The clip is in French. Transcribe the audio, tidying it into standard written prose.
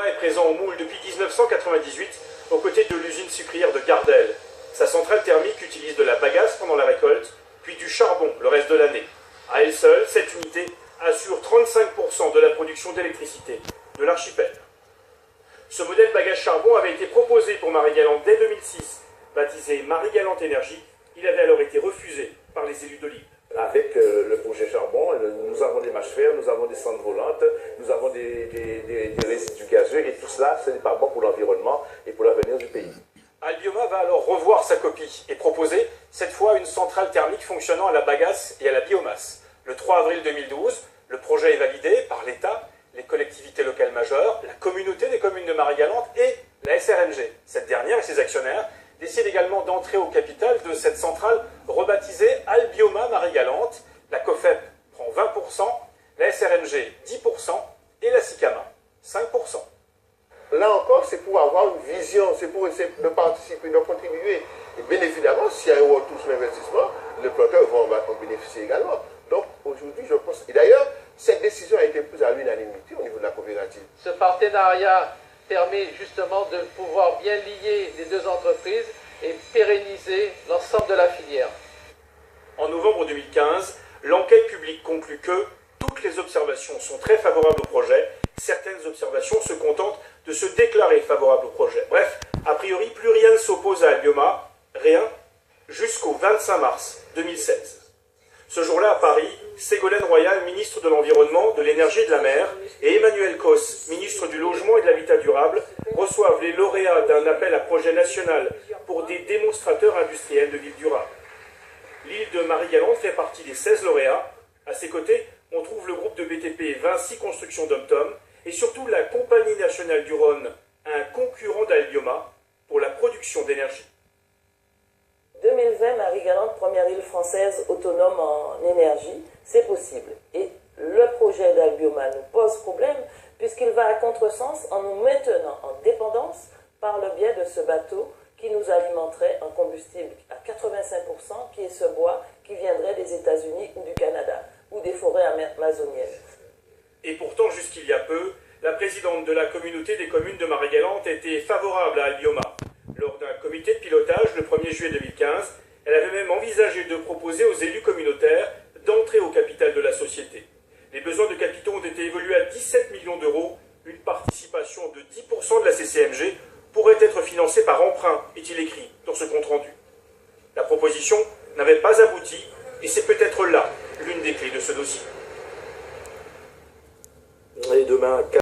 Albioma est présent au Moule depuis 1998, aux côtés de l'usine sucrière de Gardel. Sa centrale thermique utilise de la bagasse pendant la récolte, puis du charbon le reste de l'année. À elle seule, cette unité assure 35% de la production d'électricité de l'archipel. Ce modèle bagasse charbon avait été proposé pour Marie-Galante dès 2006. Baptisé Marie-Galante Énergie, il avait alors été refusé par les élus de l'île. Avec le projet charbon, nous avons des mâches-fer, nous avons des cendres volantes, nous avons des résidus gazeux, et tout cela, ce n'est pas bon pour l'environnement et pour l'avenir du pays. Albioma va alors revoir sa copie et proposer cette fois une centrale thermique fonctionnant à la bagasse et à la biomasse. Le 3 avril 2012, le projet est validé par l'État, les collectivités locales majeures, la communauté des communes de Marie-Galante et la SRMG. Cette dernière et ses actionnaires décident également d'entrer au capital de cette centrale rebaptisée Albioma Marie-Galante. La COFEP prend 20%, la SRMG 10% et la SICAMA 5%. Là encore, c'est pour avoir une vision, c'est pour essayer de participer, de contribuer. Et bien évidemment, s'il y a un retour sur l'investissement, les planteurs vont en bénéficier également. Donc aujourd'hui, je pense, et d'ailleurs, cette décision a été prise à l'unanimité au niveau de la coopérative. Ce partenariat permet justement de pouvoir bien lier les deux entreprises et pérenniser l'ensemble de la filière. En novembre 2015, l'enquête publique conclut que toutes les observations sont très favorables au projet. Certaines observations se contentent de se déclarer favorables au projet. Bref, a priori, plus rien ne s'oppose à Albioma, rien, jusqu'au 25 mars 2016. Ce jour-là, à Paris, Ségolène Royal, ministre de l'Environnement, de l'Énergie et de la Mer, et Emmanuel Causse, ministre du Logement et de l'Habitat durable, reçoivent les lauréats d'un appel à projet national pour des démonstrateurs industriels de villes durables. L'île de Marie-Galante fait partie des 16 lauréats. À ses côtés, on trouve le groupe de BTP Vinci Construction Dom-Tom et surtout la Compagnie nationale du Rhône, un concurrent d'Albioma pour la production d'énergie. 2020, Marie-Galante, première île française autonome en énergie, c'est possible. Et le projet d'Albioma nous pose problème puisqu'il va à contresens en nous maintenant en dépendance par le biais de ce bateau qui nous alimenterait en combustible à 85%, qui est ce bois qui viendrait des États-Unis ou du Canada, ou des forêts amazoniennes. Et pourtant, jusqu'il y a peu, la présidente de la communauté des communes de Marie-Galante était favorable à Albioma. Lors d'un comité de pilotage le 1er juillet 2015, elle avait même envisagé de proposer aux élus communautaires d'entrer au capital de la société. Les besoins de capitaux ont été évalués à 17 millions d'euros. Une participation de 10% de la CCMG pourrait être financée par emprunt, est-il écrit dans ce compte-rendu. La proposition n'avait pas abouti et c'est peut-être là l'une des clés de ce dossier. Et demain,